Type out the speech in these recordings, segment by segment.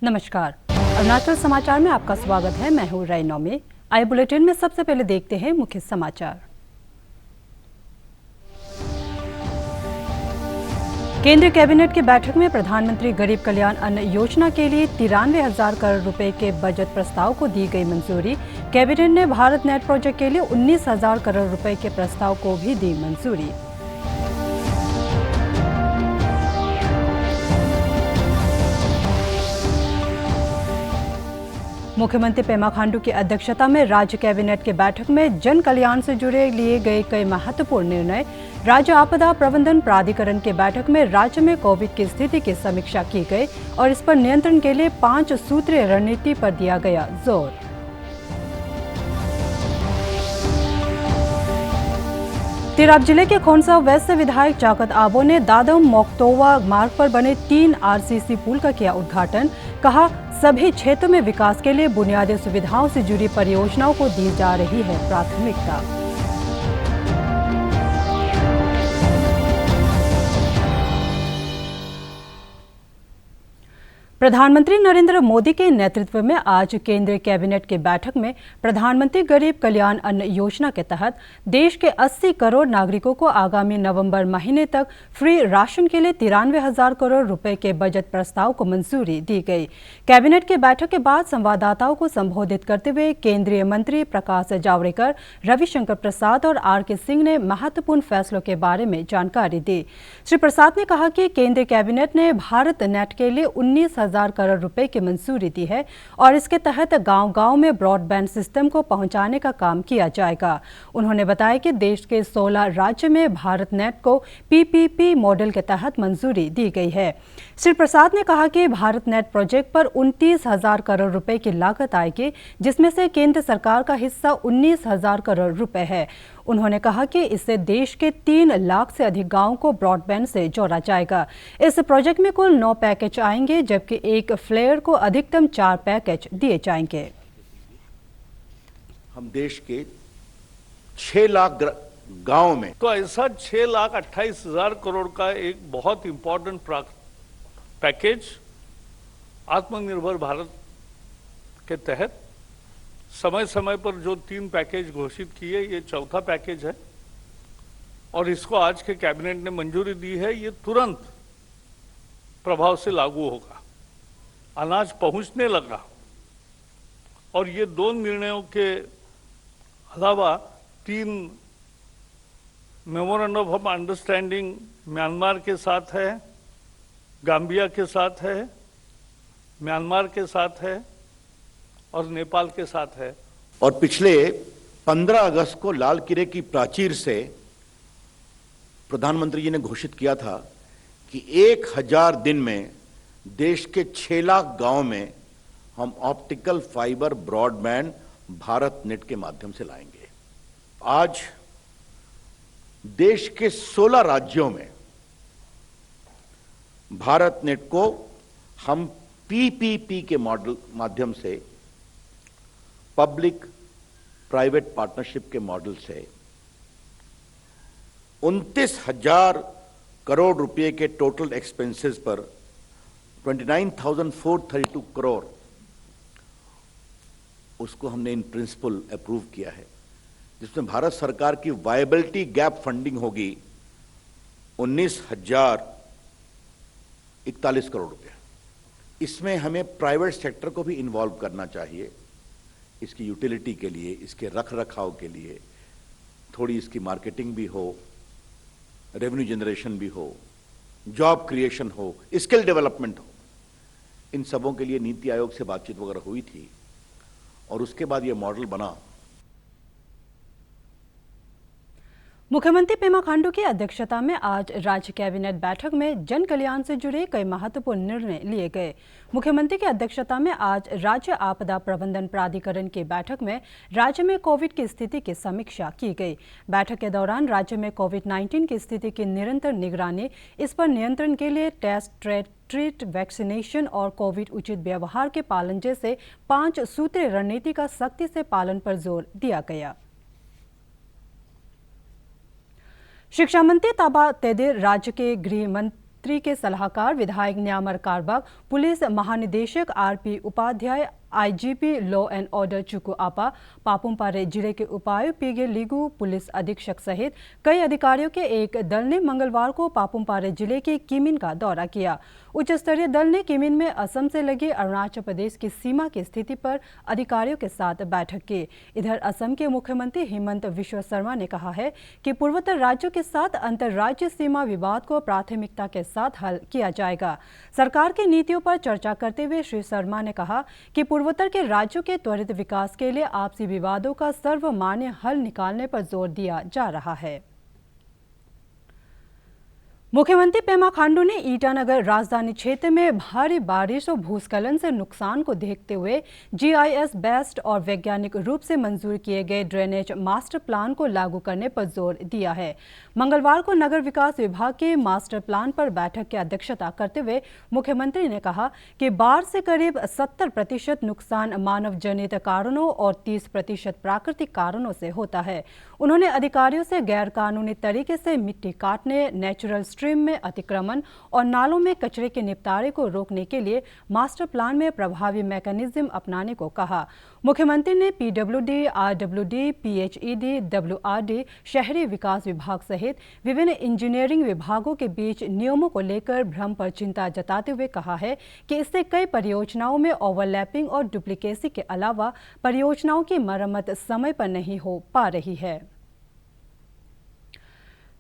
नमस्कार, अरुणाचल समाचार में आपका स्वागत है। मैं हूँ रैना में। आइए बुलेटिन में सबसे पहले देखते हैं मुख्य समाचार। केंद्रीय कैबिनेट की बैठक में प्रधानमंत्री गरीब कल्याण अन्न योजना के लिए 93,000 करोड़ रुपए के बजट प्रस्ताव को दी गई मंजूरी। कैबिनेट ने भारत नेट प्रोजेक्ट के लिए 19,000 करोड़ रुपए के प्रस्ताव को भी दी मंजूरी। मुख्यमंत्री पेमा खांडू की अध्यक्षता में राज्य कैबिनेट की बैठक में जन कल्याण से जुड़े लिए गए कई महत्वपूर्ण निर्णय। राज्य आपदा प्रबंधन प्राधिकरण की बैठक में राज्य में कोविड की स्थिति की समीक्षा की गई और इस पर नियंत्रण के लिए 5 सूत्रीय रणनीति पर दिया गया जोर। तिराप जिले के खोंसा वेस्ट से विधायक चाकत आबो ने दादम मोक्तोवा मार्ग पर बने 3 आरसीसी पुल का किया उद्घाटन। कहा, सभी क्षेत्रों में विकास के लिए बुनियादी सुविधाओं से जुड़ी परियोजनाओं को दी जा रही है प्राथमिकता। प्रधानमंत्री नरेंद्र मोदी के नेतृत्व में आज केंद्रीय कैबिनेट की बैठक में प्रधानमंत्री गरीब कल्याण अन्न योजना के तहत देश के 80 करोड़ नागरिकों को आगामी नवंबर महीने तक फ्री राशन के लिए 93,000 करोड़ रुपए के बजट प्रस्ताव को मंजूरी दी गई। कैबिनेट की बैठक के बाद संवाददाताओं को संबोधित करते हुए केंद्रीय मंत्री प्रकाश जावड़ेकर, रविशंकर प्रसाद और आर.के. सिंह ने महत्वपूर्ण फैसलों के बारे में जानकारी दी। श्री प्रसाद ने कहा कि केंद्रीय कैबिनेट ने भारत नेट के लिए 19,000 करोड़ रुपए की मंजूरी दी है और इसके तहत गांव-गांव में ब्रॉडबैंड सिस्टम को पहुंचाने का काम किया जाएगा। उन्होंने बताया कि देश के 16 राज्य में भारत नेट को पीपीपी मॉडल के तहत मंजूरी दी गई है। श्री प्रसाद ने कहा कि भारत नेट प्रोजेक्ट पर 29,000 करोड़ रुपए की लागत आएगी, जिसमें से केंद्र सरकार का हिस्सा 19,000 करोड़ रुपए है। उन्होंने कहा कि इससे देश के 3 लाख से अधिक गांवों को ब्रॉडबैंड से जोड़ा जाएगा। इस प्रोजेक्ट में कुल 9 पैकेज आएंगे, जबकि एक फ्लेयर को अधिकतम 4 पैकेज दिए जाएंगे। हम देश के 6 लाख गांव में तो ऐसा 6,28,000 करोड़ का एक बहुत इंपॉर्टेंट पैकेज आत्मनिर्भर भारत के तहत समय समय पर जो 3 पैकेज घोषित किए, ये चौथा पैकेज है और इसको आज के कैबिनेट ने मंजूरी दी है। ये तुरंत प्रभाव से लागू होगा, अनाज पहुंचने लगा और ये 2 निर्णयों के अलावा 3 मेमोरेंडम ऑफ अंडरस्टैंडिंग म्यांमार के साथ है, गाम्बिया के साथ है, म्यांमार के साथ है और नेपाल के साथ है। और पिछले 15 अगस्त को लाल किले की प्राचीर से प्रधानमंत्री जी ने घोषित किया था कि 1000 दिन में देश के 6 लाख गांव में हम optical fibre broadband Bharat net के माध्यम से लाएंगे। आज देश के 16 राज्यों में भारत नेट को हम पीपीपी के मॉडल माध्यम से, पब्लिक प्राइवेट पार्टनरशिप के मॉडल से 29,000 करोड़ रुपए के टोटल एक्सपेंसेस पर 29,432 करोड़ उसको हमने इन प्रिंसिपल अप्रूव किया है, जिसमें भारत सरकार की वायबिलिटी गैप फंडिंग होगी 19,041 करोड़ रुपए। इसमें हमें प्राइवेट सेक्टर को भी इन्वॉल्व करना चाहिए, इसकी यूटिलिटी के लिए, इसके रख रखाव के लिए, थोड़ी इसकी मार्केटिंग भी हो, रेवेन्यू जनरेशन भी हो, जॉब क्रिएशन हो, स्किल डेवलपमेंट हो। इन सबों के लिए नीति आयोग से बातचीत वगैरह हुई थी और उसके बाद ये मॉडल बना। मुख्यमंत्री पेमा खांडू की अध्यक्षता में आज राज्य कैबिनेट बैठक में जन कल्याण से जुड़े कई महत्वपूर्ण निर्णय लिए गए। मुख्यमंत्री की अध्यक्षता में आज राज्य आपदा प्रबंधन प्राधिकरण की बैठक में राज्य में कोविड की स्थिति की समीक्षा की गई। बैठक के दौरान राज्य में कोविड-19 की स्थिति की निरंतर निगरानी, इस पर नियंत्रण के लिए टेस्ट, ट्रीट, वैक्सीनेशन और कोविड उचित व्यवहार के पालन जैसे 5 सूत्रीय रणनीति का सख्ती से पालन पर जोर दिया गया। शिक्षा मंत्री ताबा तेदिर, राज्य के गृह मंत्री मुख्यमंत्री के सलाहकार विधायक न्यामर कारबाग, पुलिस महानिदेशक RP Upadhyay, IGP law and order Chukhu Apa, Papum Pare जिले के उपायुक्त पीगे लिगू, पुलिस अधीक्षक सहित कई अधिकारियों के एक दल ने मंगलवार को पापुमपारे जिले के किमिन का दौरा किया। उच्च स्तरीय दल ने किमिन में असम से लगे अरुणाचल प्रदेश की सीमा की स्थिति पर अधिकारियों के साथ बैठक की। इधर असम के मुख्यमंत्री हेमंत बिस्वा शर्मा ने कहा है कि पूर्वोत्तर राज्यों के साथ अंतर्राज्यीय सीमा विवाद को प्राथमिकता के साथ हल किया जाएगा। सरकार की नीतियों पर चर्चा करते हुए श्री शर्मा ने कहा कि पूर्वोत्तर के राज्यों के त्वरित विकास के लिए आपसी विवादों का सर्वमान्य हल निकालने पर जोर दिया जा रहा है। मुख्यमंत्री पेमा खांडू ने ईटानगर राजधानी क्षेत्र में भारी बारिश और भूस्खलन से नुकसान को देखते हुए जीआईएस बेस्ड और वैज्ञानिक रूप से मंजूर किए गए ड्रेनेज मास्टर प्लान को लागू करने पर जोर दिया है। मंगलवार को नगर विकास विभाग के मास्टर प्लान पर बैठक की अध्यक्षता करते हुए मुख्यमंत्री ने कहा कि बाढ़ से करीब 70% नुकसान मानव जनित कारणों और 30% प्राकृतिक कारणों से होता है। उन्होंने अधिकारियों से गैर कानूनी तरीके से मिट्टी काटने, नेचुरल स्ट्रीम में अतिक्रमण और नालों में कचरे के निपटारे को रोकने के लिए मास्टर प्लान में प्रभावी मैकेनिज्म अपनाने को कहा। मुख्यमंत्री ने पीडब्ल्यूडी, आरडब्ल्यूडी, पीएचईडी, डब्ल्यूआरडी, शहरी विकास विभाग सहित विभिन्न इंजीनियरिंग विभागों के बीच नियमों को लेकर भ्रम पर चिंता जताते हुए कहा है कि इससे कई परियोजनाओं में ओवरलैपिंग और डुप्लीकेसी के अलावा परियोजनाओं की मरम्मत समय पर नहीं हो पा रही है।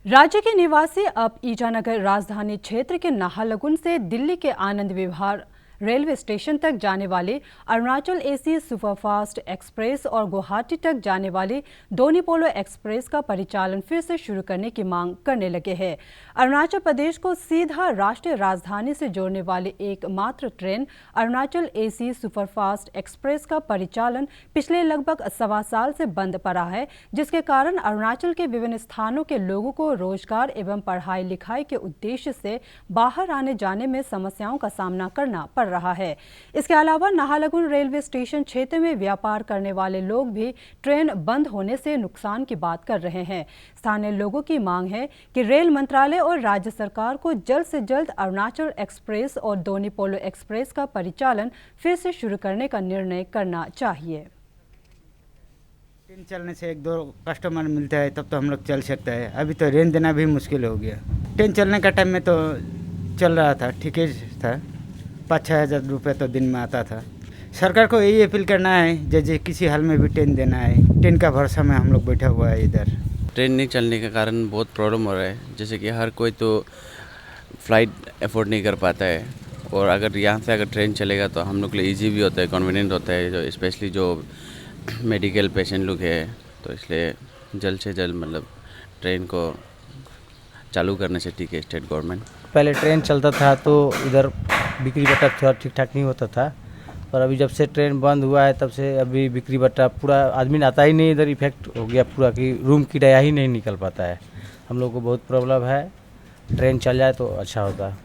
राज्य के निवासी अब ईटानगर राजधानी क्षेत्र के नाहरलगुन से दिल्ली के आनंद विहार रेलवे स्टेशन तक जाने वाली अरुणाचल एसी सुपरफास्ट एक्सप्रेस और गुवाहाटी तक जाने वाली दोनी पोलो एक्सप्रेस का परिचालन फिर से शुरू करने की मांग करने लगे हैं। अरुणाचल प्रदेश को सीधा राष्ट्रीय राजधानी से जोड़ने वाली एकमात्र train Arunachal AC superfast express का परिचालन पिछले लगभग 1.25 साल से बंद पड़ा है, जिसके कारण अरुणाचल के विभिन्न स्थानों के लोगों को रोजगार एवं पढ़ाई लिखाई के उद्देश्य से बाहर आने जाने में समस्याओं का सामना करना पड़ रहा है। इसके अलावा नाहरलगुन रेलवे स्टेशन क्षेत्र में व्यापार करने वाले लोग भी ट्रेन बंद होने से नुकसान की बात कर रहे हैं। स्थानीय लोगों की मांग है कि रेल मंत्रालय और राज्य सरकार को जल्द से जल्द अरुणाचल एक्सप्रेस और दोनी पोलो एक्सप्रेस का परिचालन फिर से शुरू करने का निर्णय करना चाहिए। ट्रेन चलने से 1-2 कस्टमर मिलता है तब तो हम लोग चल सकते हैं। अभी तो रेंज देना भी मुश्किल हो गया। ट्रेन चलने का टाइम में तो चल रहा था, ठीक ही था, 5-6 हज़ार रुपये तो दिन में आता था। सरकार को यही अपील करना है जैसे किसी हाल में भी ट्रेन देना है। ट्रेन का भरोसा में हम लोग बैठा हुआ है इधर। ट्रेन नहीं चलने के कारण बहुत प्रॉब्लम हो रहा है, जैसे कि हर कोई तो फ़्लाइट अफोर्ड नहीं कर पाता है, और अगर यहाँ से अगर ट्रेन चलेगा तो हम लोग के लिए ईजी भी होता है, कन्वीनियंट होता है, जो स्पेशली जो मेडिकल पेशेंट लोग है। तो इसलिए जल्द से जल्द मतलब ट्रेन को चालू करने से ठीक है स्टेट गवर्नमेंट। पहले ट्रेन चलता था तो इधर बिक्री बट्टा थोड़ा ठीक ठाक नहीं होता था, और अभी जब से ट्रेन बंद हुआ है तब से अभी बिक्री बट्टा पूरा आदमी आता ही नहीं, इधर इफेक्ट हो गया पूरा कि रूम किराया ही नहीं निकल पाता है। हम लोग को बहुत प्रॉब्लम है, ट्रेन चल जाए तो अच्छा होता।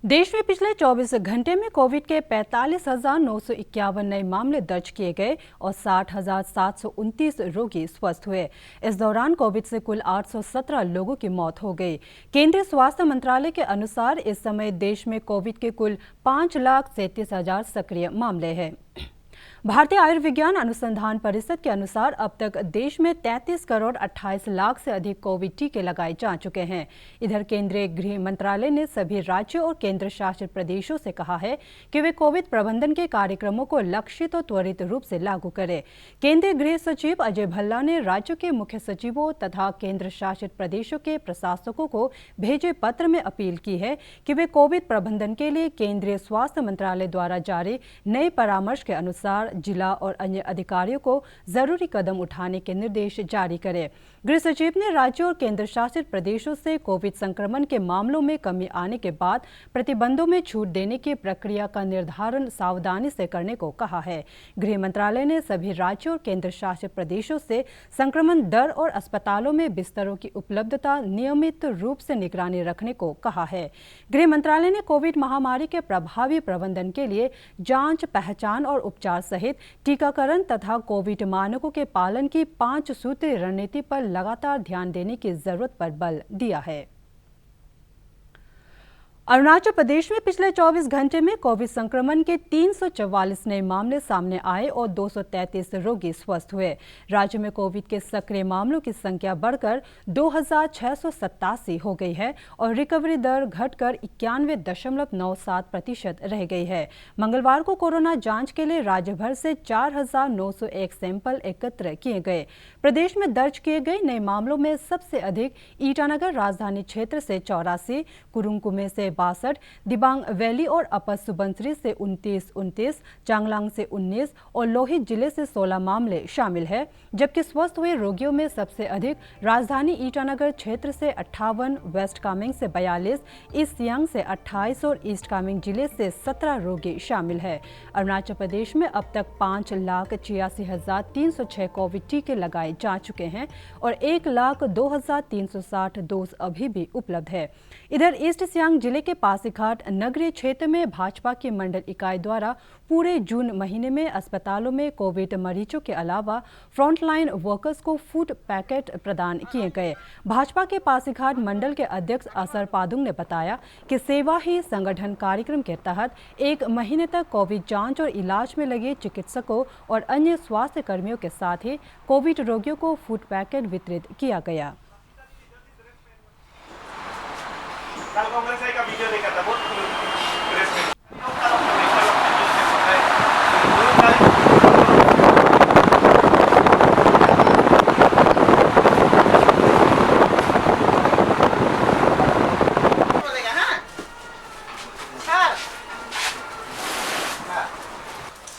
देश में पिछले 24 घंटे में कोविड के 45,951 नए मामले दर्ज किए गए और 60,729 रोगी स्वस्थ हुए। इस दौरान कोविड से कुल 817 लोगों की मौत हो गई। केंद्रीय स्वास्थ्य मंत्रालय के अनुसार इस समय देश में कोविड के कुल 5,37,000 सक्रिय मामले हैं। भारतीय आयुर्विज्ञान अनुसंधान परिषद के अनुसार अब तक देश में 33 करोड़ 28 लाख से अधिक कोविड टीके लगाए जा चुके हैं। इधर केंद्रीय गृह मंत्रालय ने सभी राज्यों और केंद्र शासित प्रदेशों से कहा है कि वे कोविड प्रबंधन के कार्यक्रमों को लक्षित और त्वरित रूप से लागू करें। केंद्रीय गृह सचिव अजय भल्ला ने राज्यों के मुख्य सचिवों तथा केंद्र शासित प्रदेशों के प्रशासकों को भेजे पत्र में अपील की है कि वे कोविड प्रबंधन के लिए केंद्रीय स्वास्थ्य मंत्रालय द्वारा जारी नए परामर्श के अनुसार जिला और अन्य अधिकारियों को जरूरी कदम उठाने के निर्देश जारी करें। गृह सचिव ने राज्यों और केंद्र शासित प्रदेशों से कोविड संक्रमण के मामलों में कमी आने के बाद प्रतिबंधों में छूट देने की प्रक्रिया का निर्धारण सावधानी से करने को कहा है। गृह मंत्रालय ने सभी राज्यों और केंद्र शासित प्रदेशों से संक्रमण दर और अस्पतालों में बिस्तरों की उपलब्धता नियमित रूप से निगरानी रखने को कहा है। गृह मंत्रालय ने कोविड महामारी के प्रभावी प्रबंधन के लिए जांच, पहचान और उपचार सहित टीकाकरण तथा कोविड मानकों के पालन की 5 सूत्रीय रणनीति पर लगातार ध्यान देने की जरूरत पर बल दिया है। अरुणाचल प्रदेश में पिछले 24 घंटे में कोविड संक्रमण के 344 नए मामले सामने आए और 233 रोगी स्वस्थ हुए। राज्य में कोविड के सक्रिय मामलों की संख्या बढ़कर 2687 हो गई है और रिकवरी दर घटकर 91.97% रह गई है। मंगलवार को कोरोना जांच के लिए राज्य भर से 4901 सैंपल एकत्र किए गए। प्रदेश में दर्ज किए गए नए मामलों में सबसे अधिक ईटानगर राजधानी क्षेत्र से 84, कुरुंग कुमे से 62, दिबांग वैली और अपर सुबनसिरी से 29, चांगलांग से 19 और लोहित जिले से 16 मामले शामिल हैं, जबकि स्वस्थ हुए रोगियों में सबसे अधिक राजधानी ईटानगर क्षेत्र से 58, वेस्ट कामेंग से 42, ईस्ट सियांग से 28 और ईस्ट कामेंग जिले से 17 रोगी शामिल हैं। अरुणाचल प्रदेश में अब तक 5,86,306 कोविड टीके लगाए जा चुके हैं और 1,02,360 डोज अभी भी उपलब्ध है। इधर ईस्ट सियांग जिले के पासीघाट नगरीय क्षेत्र में भाजपा की मंडल इकाई द्वारा पूरे जून महीने में अस्पतालों में कोविड मरीजों के अलावा फ्रंटलाइन वर्कर्स को फूड पैकेट प्रदान किए गए। भाजपा के पासीघाट मंडल के अध्यक्ष असर पादुंग ने बताया कि सेवा ही संगठन कार्यक्रम के तहत 1 महीने तक कोविड जांच और इलाज में लगे चिकित्सकों और अन्य स्वास्थ्य कर्मियों के साथ ही कोविड रोगियों को फूड पैकेट वितरित किया गया। कल कांग्रेस का वीडियो देखा था बहुत प्रेस में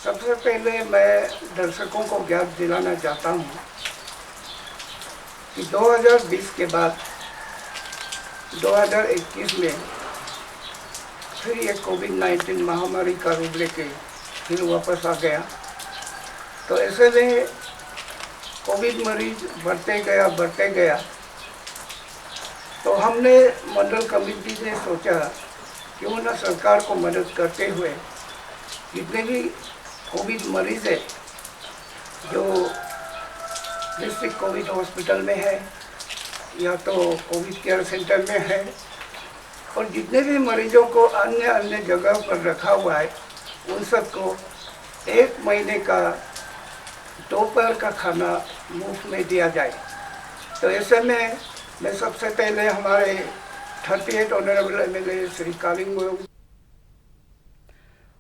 सबसे पहले मैं दर्शकों को ज्ञात दिलाना चाहता हूं कि 2020 के बाद 2021 में फिर ये कोविड-19 महामारी का रूप लेके फिर वापस आ गया। तो ऐसे में कोविड मरीज बढ़ते गया तो हमने मंडल कमेटी ने सोचा क्यों न सरकार को मदद करते हुए जितने भी कोविड मरीज है जो डिस्ट्रिक्ट कोविड हॉस्पिटल में है या तो कोविड केयर सेंटर में है और जितने भी मरीजों को अन्य जगह पर रखा हुआ है उन सबको 1 महीने का दोपहर का खाना मुफ्त में दिया जाए। तो ऐसे में मैं सबसे पहले हमारे 38 ऑनरेबल MLA श्री कालिंग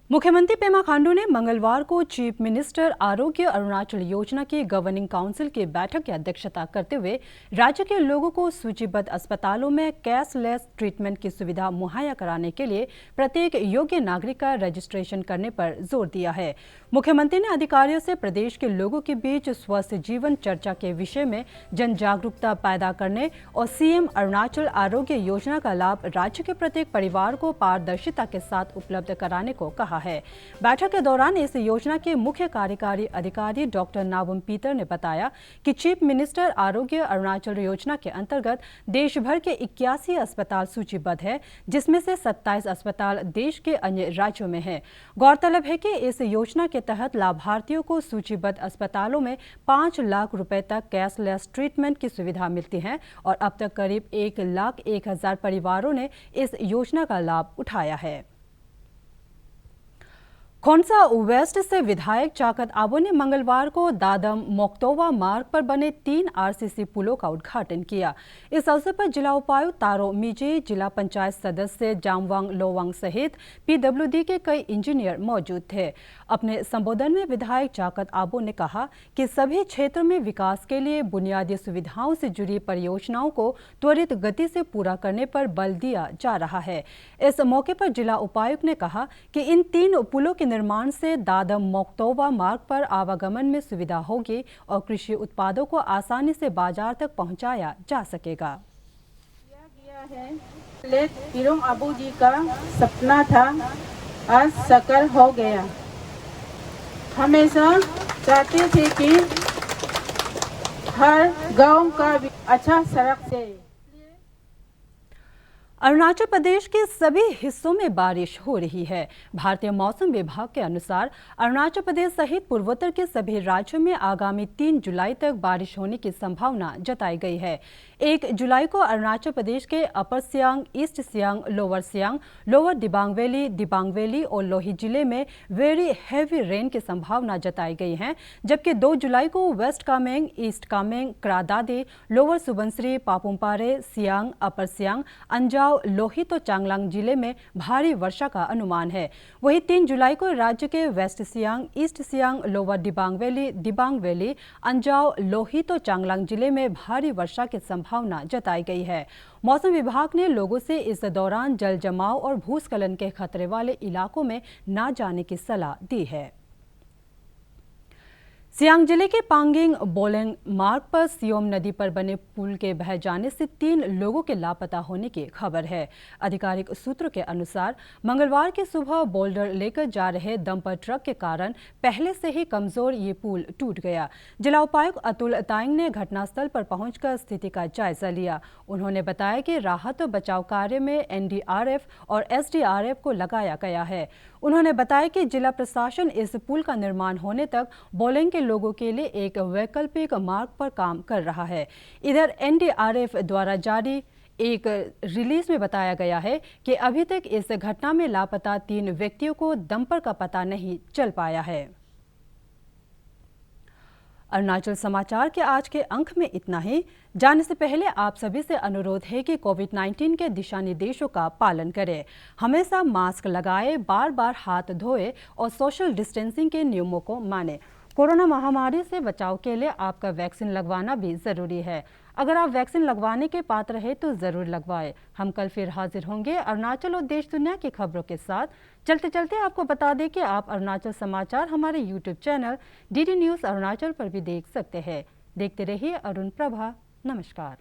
मुख्यमंत्री पेमा खांडू ने मंगलवार को चीफ मिनिस्टर आरोग्य अरुणाचल योजना की गवर्निंग काउंसिल की बैठक की अध्यक्षता करते हुए राज्य के लोगों को सूचीबद्ध अस्पतालों में कैशलेस ट्रीटमेंट की सुविधा मुहैया कराने के लिए प्रत्येक योग्य नागरिक का रजिस्ट्रेशन करने पर जोर दिया है। मुख्यमंत्री ने अधिकारियों से प्रदेश के लोगों के बीच स्वस्थ जीवन चर्चा के विषय में जन जागरूकता पैदा करने और सीएम अरुणाचल आरोग्य योजना का लाभ राज्य के प्रत्येक परिवार को पारदर्शिता के साथ उपलब्ध कराने को कहा है। बैठक के दौरान इस योजना के मुख्य कार्यकारी अधिकारी डॉक्टर नाबम पीटर ने बताया कि चीफ मिनिस्टर आरोग्य अरुणाचल योजना के अंतर्गत देश भर के 81 अस्पताल सूचीबद्ध है, जिसमें से 27 अस्पताल देश के अन्य राज्यों में हैं। गौरतलब है कि इस योजना के तहत लाभार्थियों को सूचीबद्ध अस्पतालों में 5 लाख रुपए तक कैशलेस ट्रीटमेंट की सुविधा मिलती है और अब तक करीब 1,01,000 परिवारों ने इस योजना का लाभ उठाया है। खोंसा वेस्ट से विधायक चाकत आबो ने मंगलवार को दादम मोक्तोवा मार्ग पर बने 3 आरसीसी पुलों का उद्घाटन किया। इस अवसर पर जिला उपायुक्त तारो मीजे, जिला पंचायत सदस्य जामवांग लोवांग सहित पीडब्ल्यूडी के कई इंजीनियर मौजूद थे। अपने संबोधन में विधायक चाकत आबो ने कहा कि सभी क्षेत्रों में विकास के लिए बुनियादी सुविधाओं से जुड़ी परियोजनाओं को त्वरित गति से पूरा करने पर बल दिया जा रहा है। इस मौके पर जिला उपायुक्त ने कहा कि इन 3 पुलों के निर्माण से दादम मोक्तोवा मार्ग पर आवागमन में सुविधा होगी और कृषि उत्पादों को आसानी से बाजार तक पहुंचाया जा सकेगा। तिरोंग आबू जी का सपना था, आज साकार हो गया। हमेशा चाहते थे कि हर गांव का अच्छा सड़क से। अरुणाचल प्रदेश के सभी हिस्सों में बारिश हो रही है। भारतीय मौसम विभाग के अनुसार अरुणाचल प्रदेश सहित पूर्वोत्तर के सभी राज्यों में आगामी 3 जुलाई तक बारिश होने की संभावना जताई गई है। 1 जुलाई को अरुणाचल प्रदेश के upper Siang, east Siang, lower Dibang valley और लोहित जिले में वेरी हैवी रेन की संभावना जताई गई है, जबकि 2 जुलाई को वेस्ट कामेंग, ईस्ट कामेंग, क्रा दादी, लोअर सुबनसिरी, पापुमपारे, सियांग, अपर सियांग, अंजाव, लोहित और चांगलांग जिले में भारी वर्षा का अनुमान है। वहीं 3 जुलाई को राज्य के west Siang, east Siang, lower Dibang valley, Anjaw, Lohit और चांगलांग जिले में भारी वर्षा की संभावना जताई गई है। मौसम विभाग ने लोगों से इस दौरान जल जमाव और भूस्खलन के खतरे वाले इलाकों में न जाने की सलाह दी है। सियांग जिले के पांगिंग बोलेंग मार्ग पर सियोम नदी पर बने पुल के बह जाने से 3 लोगों के लापता होने की खबर है। आधिकारिक सूत्रों के अनुसार मंगलवार की सुबह बोल्डर लेकर जा रहे डंपर ट्रक के कारण पहले से ही कमजोर ये पुल टूट गया। जिला उपायुक्त अतुल तायंग ने घटनास्थल पर पहुंचकर स्थिति का जायजा लिया। उन्होंने बताया कि राहत और बचाव कार्य में NDRF और SDRF को लगाया गया है। उन्होंने बताया कि जिला प्रशासन इस पुल का निर्माण होने तक बोलेंग के लोगों के लिए एक वैकल्पिक मार्ग पर काम कर रहा है। इधर NDRF द्वारा जारी एक रिलीज में बताया गया है कि अभी तक इस घटना में लापता 3 व्यक्तियों को डंपर का पता नहीं चल पाया है। अरुणाचल समाचार के आज के अंक में इतना ही। जाने से पहले आप सभी से अनुरोध है कि कोविड-19 के दिशा निर्देशों का पालन करें। हमेशा मास्क लगाएं, बार-बार हाथ धोएं और सोशल डिस्टेंसिंग के नियमों को मानें। कोरोना महामारी से बचाव के लिए आपका वैक्सीन लगवाना भी जरूरी है। अगर आप वैक्सीन लगवाने के पात्र हैं तो जरूर लगवाएं। हम कल फिर हाजिर होंगे अरुणाचल और देश दुनिया की खबरों के साथ। चलते चलते आपको बता दें कि आप अरुणाचल समाचार हमारे YouTube channel DD news Arunachal पर भी देख सकते हैं। देखते रहिए अरुण प्रभा। नमस्कार।